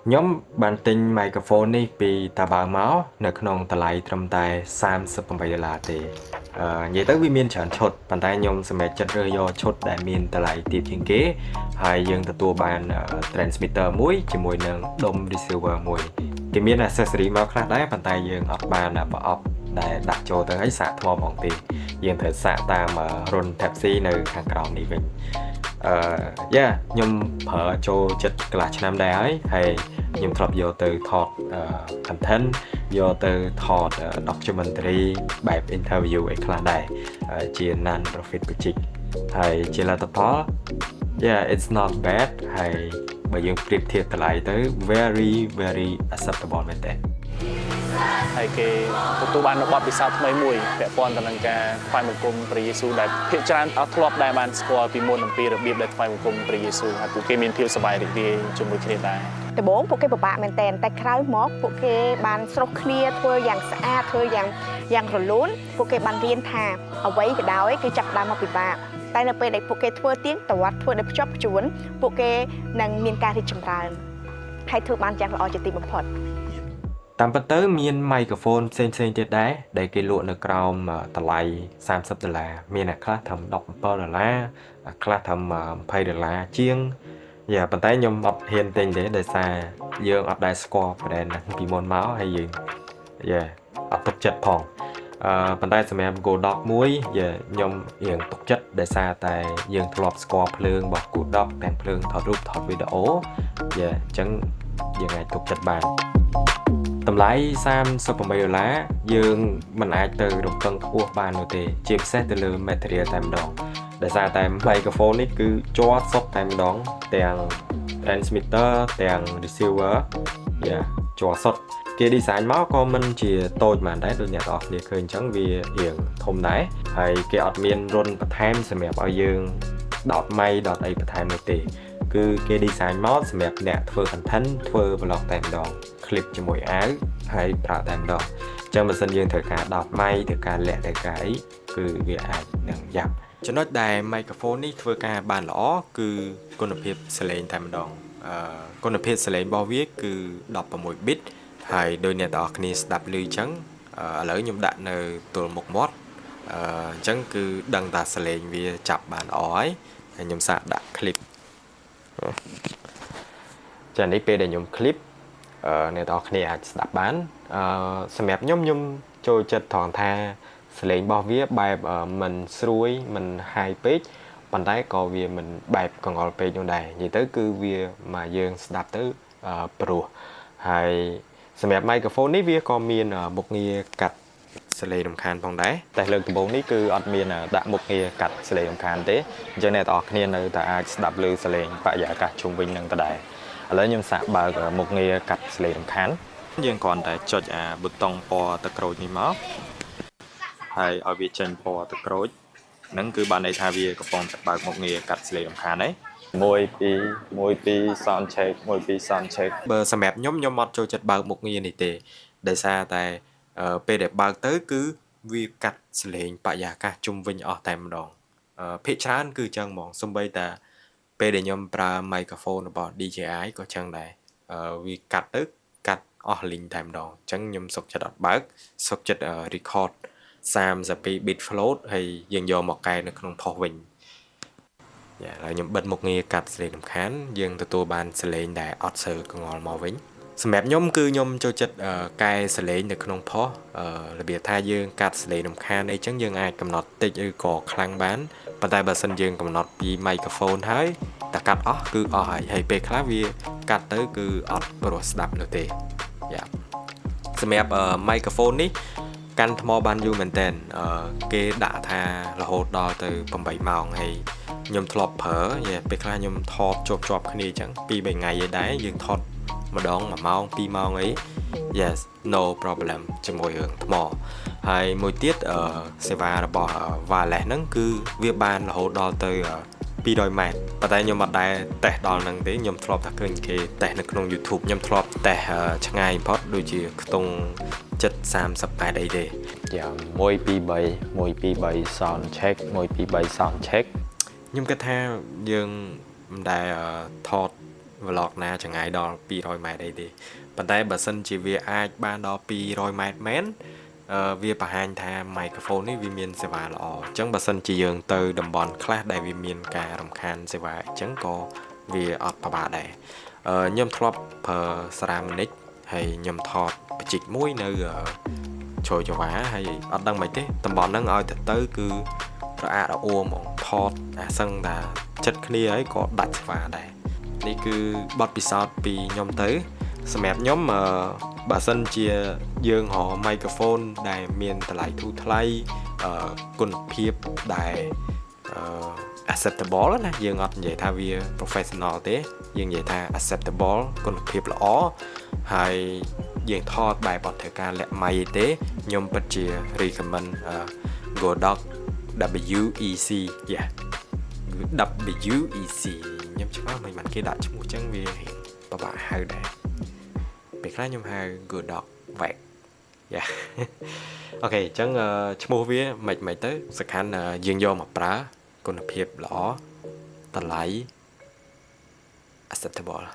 ខ្ញុំបានទិញ microphone នេះពីតាបាវមកនៅក្នុងតម្លៃត្រឹមតែ$38ទេនិយាយទៅវាមានច្រើនឈុតប៉ុន្តែខ្ញុំសម្រេចចិត្តរើសយកឈុតដែលមានតម្លៃទាបជាងគេហើយយើងទទួលបាន transmitter មួយជាមួយនឹងដុំ receiver មួយគេមាន accessory មកខ្លះដែរប៉ុន្តែយើងអត់បានប្រអប់ដែលដាក់ចូលទៅឲ្យសាកថ្មហ្មងទេយើងត្រូវសាកតាមរុន Type C នៅខាងក្រោមនេះវិញខ្ញុំប្រើចូលចិត្តកន្លះឆ្នាំដែរហើយខ្ញុំធ្លាប់យកទៅថត content យកទៅថត documentary បែប interview អីខ្លះដែរជា non profit project ហើយជាលទ្ធផល it's not bad ហើយបើយើងប្រៀបធៀបតម្លៃទៅ very very acceptable មែនទេហើយគេទទួលបានបទពិសោធន៍ថ្មីមួយពាក់ព័ន្ធទៅនឹងការថ្វាយបង្គំព្រះយេស៊ូវដែលភាគច្រើនអត់ធ្លាប់ដែលបានស្គាល់ពីមុនអំពីរបៀបដែលថ្វាយបង្គំព្រះយេស៊ូវហើយពួកគេមានភាពសប្បាយរីករាយជាមួយគ្នាដែរដំបូងពួកគេពិបាកមែនតើតែក្រោយមកពួកគេបានស្រុះគ្នាធ្វើយ៉ាងស្អាតធ្វើយ៉ាងរលូនពួកគេបានរៀនថាអ្វីក៏ដោយគឺចាប់ផ្ដើមមកពិបាកតែនៅពេលដែលពួកគេធ្វើទៀងទាត់ធ្វើដោយភ្ជាប់ភ្ជួនពួកគេនឹងមានការរីកចម្រើនហើយធ្វើបានយ៉ាងល្អជាទីបំផុតតាមពិតទៅមាន microphone ផ្សេងទៀតដែរដែលគេលក់នៅក្រោមតម្លៃ$30មានអ្នកខ្លះត្រឹម$17ខ្លះត្រឹម$20ជាងប៉ុន្តែខ្ញុំអត់ហ៊ានទិញទេដោយសារយើងអត់ដែលស្គាល់ brand ហ្នឹងពីមុនមកហើយយើងអត់ទុកចិត្តផងប៉ុន្តែសម្រាប់ Godox មួយខ្ញុំរៀងទុកចិត្តដោយសារតែយើងធ្លាប់ស្គាល់ភ្លើងរបស់ Godox ទាំងភ្លើងថតរូបថតវីដេអូអញ្ចឹងយើងអាចទុកចិត្តបានតម្លៃ$38យើងមិនអាចទៅរំពឹងខ្ពស់បាននោះទេជាពិសេសទៅលើ material តែម្ដងដោយសារតែ microphone នេះគឺជាប់សុទ្ធតែម្ដងទាំង transmitter ទាំង receiver ជាប់សុទ្ធគេ design មកក៏មិនជាតូចបានដែរដូចអ្នកទាំងអស់គ្នាឃើញអញ្ចឹងវារៀងធំដែរហើយគេអត់មានរុនបន្ថែមសម្រាប់ឲ្យយើងដោតម៉ៃដោតអីបន្ថែមនោះទេគឺគេ design មកសម្រាប់អ្នកធ្វើ content ធ្វើ vlog តែម្ដង clip ជាមួយអាវហើយប្រើតែម្ដងអញ្ចឹងបើសិនយើងត្រូវការដោតម៉ៃត្រូវការលាក់ត្រូវការអីគឺវាអាចនឹងយ៉ាប់ចំណុចដែល microphone នេះធ្វើការបានល្អគឺគុណភាពសំឡេងតែម្ដងគុណភាពសំឡេងរបស់វាគឺ16 bit ហើយដោយអ្នកទាំងអស់គ្នាស្ដាប់ឮអញ្ចឹងឥឡូវខ្ញុំដាក់នៅទល់មុខមាត់អញ្ចឹងគឺដឹងថាសំឡេងវាចាប់បានល្អហើយខ្ញុំសាកដាក់ clip ចានេះពេលដែលខ្ញុំ clip អ្នកទាំងអស់គ្នាអាចស្ដាប់បានសម្រាប់ខ្ញុំចូលចិត្តត្រង់ថាសលេងរបស់វាបែបមិនស្រួយមិន high ពេកប៉ុន្តែក៏វាមិនបែបកង្អល់ពេកនោះដែរនិយាយទៅគឺវាមកយើងស្ដាប់ទៅព្រោះហើយសម្រាប់ microphone នេះវាក៏មានមុខងារកាត់សលេងរំខានផងដែរតែលើកដំបូងនេះគឺអត់មានដាក់មុខងារកាត់សលេងរំខានទេអញ្ចឹងអ្នកទាំងអស់គ្នានៅតែអាចស្ដាប់ឮសលេងបរិយាកាសជុំវិញនឹងដដែលឥឡូវខ្ញុំសាកបើកមុខងារកាត់សលេងរំខានយើងគ្រាន់តែចុចប៊ូតុងពណ៌ទឹកក្រូចនេះមកហើយឲ្យវាចេញពណ៌ទឹកក្រូចហ្នឹងគឺបានន័យថាវាកំពុងតែបើកមុខងារកាត់សលេងរំខានហើយ1 2 sound check 1 2 sound check បើសម្រាប់ខ្ញុំអត់ចូលចិត្តបើកមុខងារនេះទេដោយសារតែពេលដែលបើកទៅគឺវាកាត់សលេងបរិយាកាសជុំវិញអស់តែម្ដងភាគច្រើនគឺចឹងហ្មងសូម្បីតែពេលដែលខ្ញុំប្រើ microphone របស់ DJI ក៏ចឹងដែរវាកាត់អស់ link តែម្ដងអញ្ចឹងខ្ញុំសុខចិត្តអត់បើកសុខចិត្ត record 32 bit float ហើយយើងយកមកកែនៅក្នុងផុសវិញហើយខ្ញុំបិទមុខងារកាត់សលេងរំខានយើងទទួលបានសលេងដែលអត់សូវកង្វល់មកវិញសម្រាប់ខ្ញុំគឺខ្ញុំចូលចិត្តកែសលេងនៅក្នុងផុសរបៀបថាយើងកាត់សលេងរំខានអីចឹងយើងអាចកំណត់តិចឬក៏ខ្លាំងបានប៉ុន្តែបើសិនយើងកំណត់ពី microphone ហើយតែកាត់អស់គឺអស់ហើយពេលខ្លះវាកាត់ទៅគឺអត់ព្រោះស្ដាប់នោះទេសម្រាប់ microphone នេះកាន់ថ្មបានយូរមែនតើគេដាក់ថារហូតដល់ទៅ8ម៉ោងហើយខ្ញុំធ្លាប់ប្រើពេលខ្លះខ្ញុំថតជាប់គ្នាអញ្ចឹង 2-3 ថ្ងៃឯដែរយើងថតម្ដង1ម៉ោង2ម៉ោងអី yes no problem ជាមួយរឿងថ្មហើយមួយទៀតសេវារបស់ wireless ហ្នឹងគឺវាបានរហូតដល់ទៅ200 ម៉ែត្រប៉ុន្តែខ្ញុំអត់ដែលតេស្តដល់ហ្នឹងទេខ្ញុំធ្លាប់តែឃើញគេតេស្តនៅក្នុង YouTube ខ្ញុំធ្លាប់តេស្តឆ្ងាយបំផុតដូចជាខ្ទង់738អីទេយ៉ាង1 2 3 sound check 1 2 3 sound check ខ្ញុំគិតថាយើងមិនដែលថត vlog ណាចង្ងាយដល់200ម៉ែត្រអីទេប៉ុន្តែបើសិនជាវាអាចបានដល់200ម៉ែត្រមែនវាបង្ហាញថា microphone នេះវាមានសេវាល្អអញ្ចឹងបើសិនជាយើងទៅតំបន់ខ្លះដែលវាមានការរំខានសេវាអញ្ចឹងក៏វាអត់ពិបាកដែរខ្ញុំធ្លាប់ប្រើ Ceramic ហើយខ្ញុំថតបច្ចិកមួយនៅជ្រោយចង្វាហើយអត់ដឹងមិនទេតំបន់ហ្នឹងឲ្យទៅគឺរអាក់រអួលហ្មងថតអាសឹងថាចិត្តគ្នាហើយក៏ដាច់ស្វាដែរនេះគឺបទពិសោធន៍ពីខ្ញុំទៅសម្រាប់ខ្ញុំបើសិនជាយើងរក microphone ដែលមានតម្លៃធូរថ្លៃគុណភាពដែលacceptable ណាយើងអត់និយាយថាវា professional ទេយើងនិយាយថា acceptable គុណភាពល្អហើយយើងថតបែបអត់ត្រូវការលាក់ម៉ៃទេខ្ញុំពិតជា recommend Godox WEC WEC ខ្ញុំច្បាស់មិនបានគេដាក់ឈ្មោះចឹងវាពិបាកហៅដែរពេលខ្លះខ្ញុំហៅ Godox Vac អូខេអញ្ចឹងឈ្មោះវាមិនទៅសំខាន់យើងយកមកប្រើគុណភាពល្អតម្លៃ acceptable